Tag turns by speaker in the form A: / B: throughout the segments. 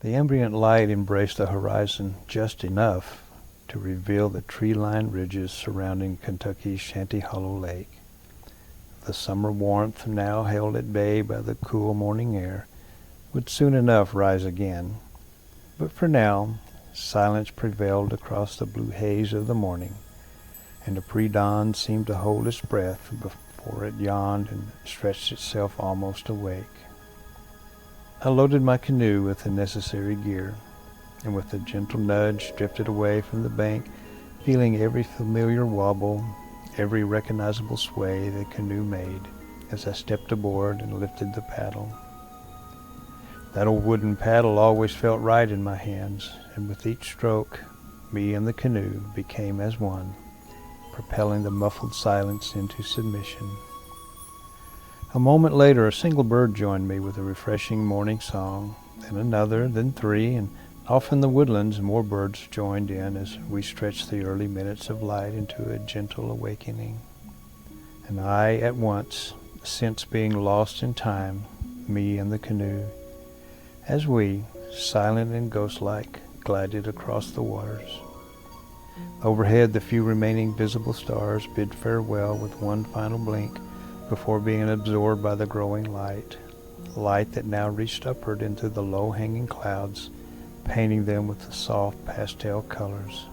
A: The ambient light embraced the horizon just enough to reveal the tree-lined ridges surrounding Kentucky's Shanty Hollow Lake. The summer warmth, now held at bay by the cool morning air, would soon enough rise again. But for now, silence prevailed across the blue haze of the morning, and the pre-dawn seemed to hold its breath before it yawned and stretched itself almost awake. I loaded my canoe with the necessary gear, and with a gentle nudge drifted away from the bank, feeling every familiar wobble, every recognizable sway the canoe made as I stepped aboard and lifted the paddle. That old wooden paddle always felt right in my hands, and with each stroke, me and the canoe became as one, propelling the muffled silence into submission. A moment later, a single bird joined me with a refreshing morning song, then another, then three, and off in the woodlands more birds joined in as we stretched the early minutes of light into a gentle awakening. And I, at once, sensed being lost in time, me and the canoe, as we, silent and ghost-like, glided across the waters. Overhead, the few remaining visible stars bid farewell with one final blink before being absorbed by the growing light that now reached upward into the low-hanging clouds, painting them with the soft pastel colors.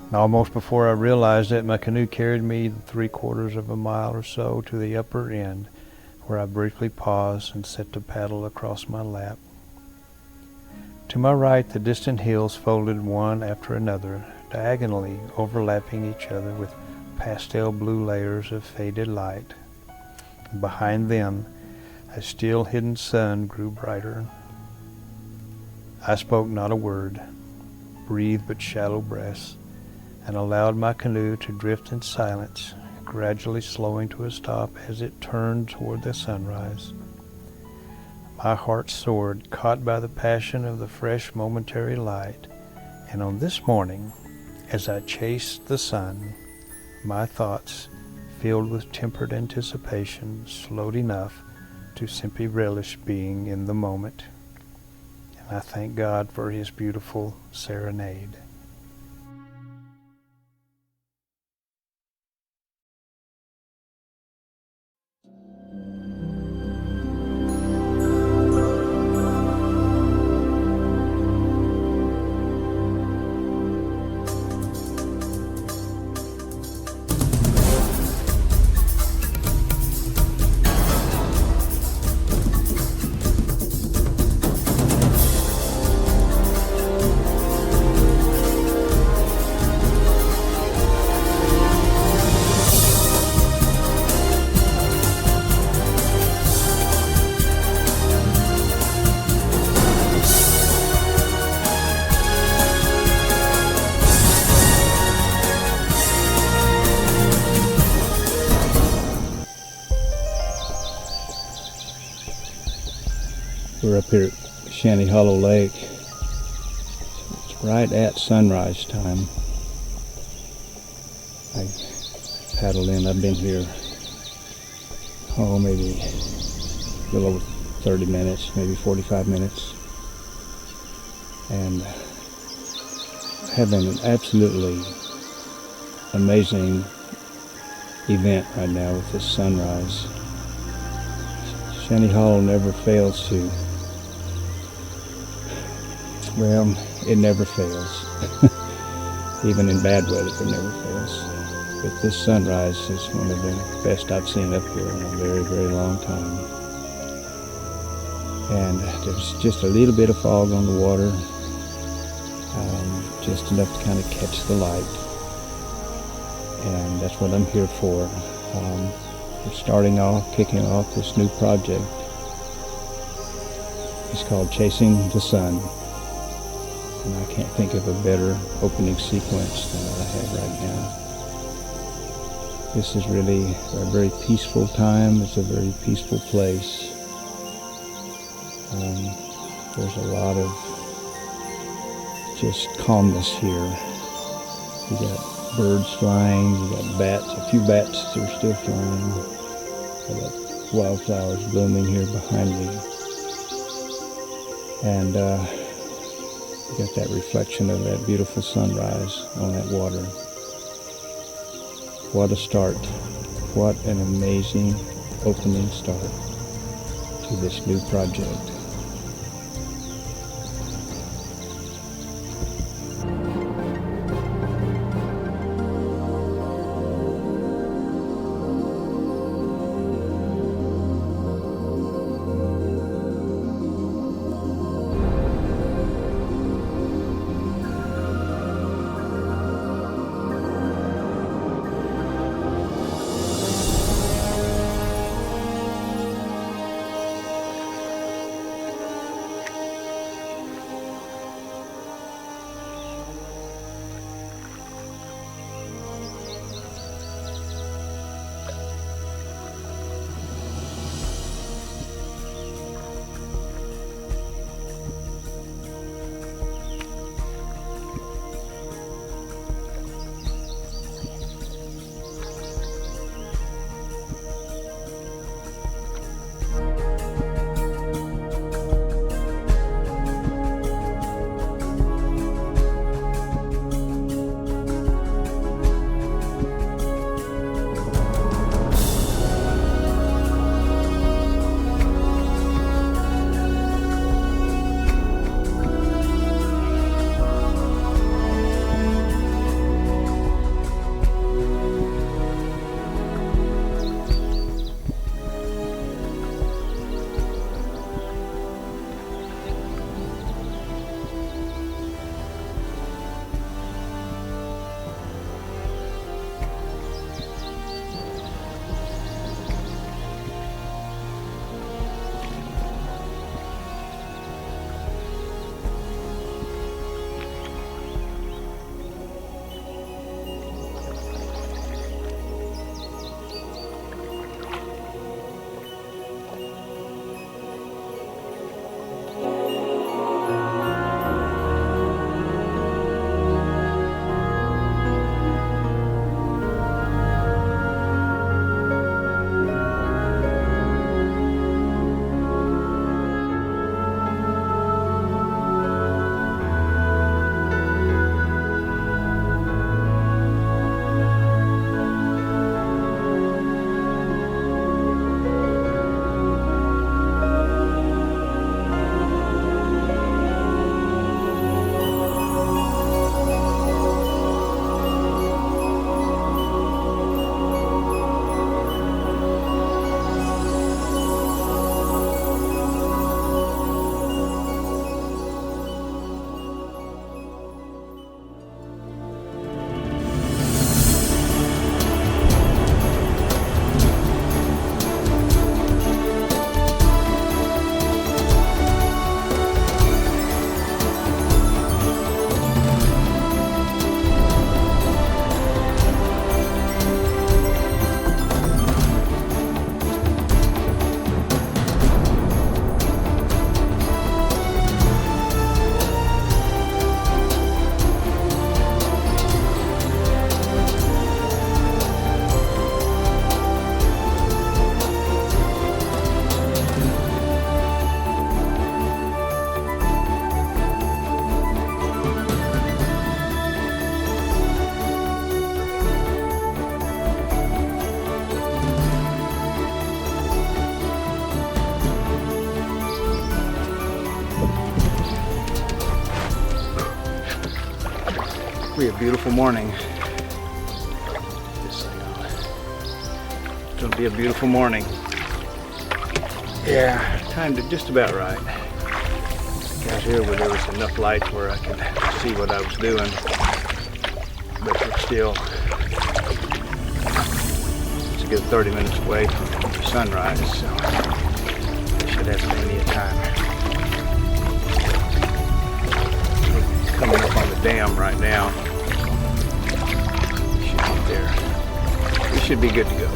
A: And almost before I realized it, my canoe carried me 3/4 of a mile or so to the upper end, where I briefly paused and set the paddle across my lap. To my right, the distant hills folded one after another, diagonally overlapping each other with pastel blue layers of faded light. And behind them, a still hidden sun grew brighter. I spoke not a word, breathed but shallow breaths, and allowed my canoe to drift in silence, gradually slowing to a stop as it turned toward the sunrise. My heart soared, caught by the passion of the fresh momentary light, and on this morning, as I chased the sun, my thoughts, filled with tempered anticipation, slowed enough to simply relish being in the moment. And I thank God for His beautiful serenade. We're up here at Shanty Hollow Lake. It's right at sunrise time. I paddled in. I've been here, maybe a little over 30 minutes, maybe 45 minutes. And having an absolutely amazing event right now with this sunrise. Shanty Hollow never fails to, well, it never fails. Even in bad weather, it never fails. But this sunrise is one of the best I've seen up here in a very, very long time. And there's just a little bit of fog on the water, just enough to kind of catch the light. And that's what I'm here for. We're kicking off this new project. It's called Chasing the Sun. And I can't think of a better opening sequence than what I have right now. This is really a very peaceful time. It's a very peaceful place. There's a lot of just calmness here. You got birds flying, you got bats, a few bats that are still flying. I got wildflowers blooming here behind me. And you got that reflection of that beautiful sunrise on that water. What a start. What an amazing opening start to this new project.
B: Be a beautiful morning. It's gonna be a beautiful morning. Yeah, timed it just about right. Got here where there was enough light where I could see what I was doing, but it's still, it's a good 30 minutes away from sunrise, so I should have plenty of time. We're coming up on the dam right now. We should be good to go.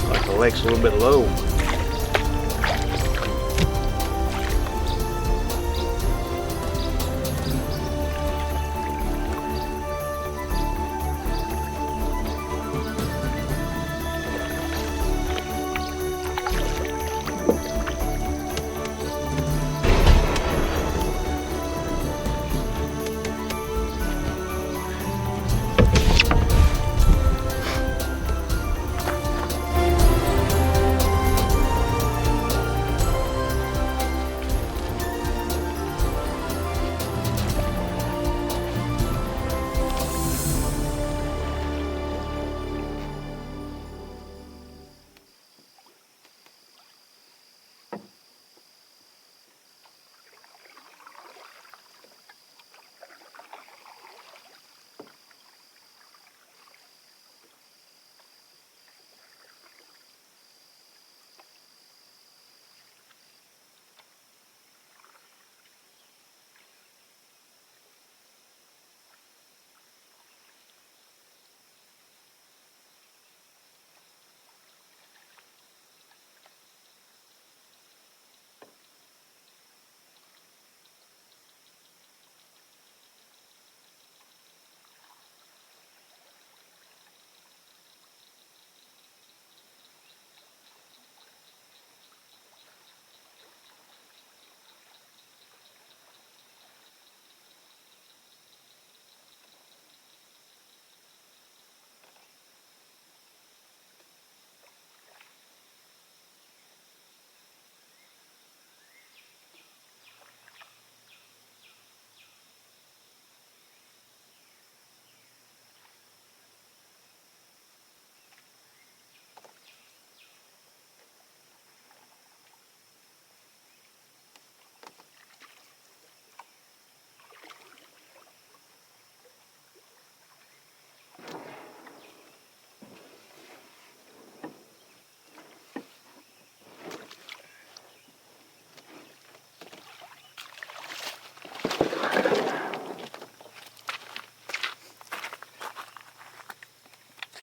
B: Like the lake's a little bit low.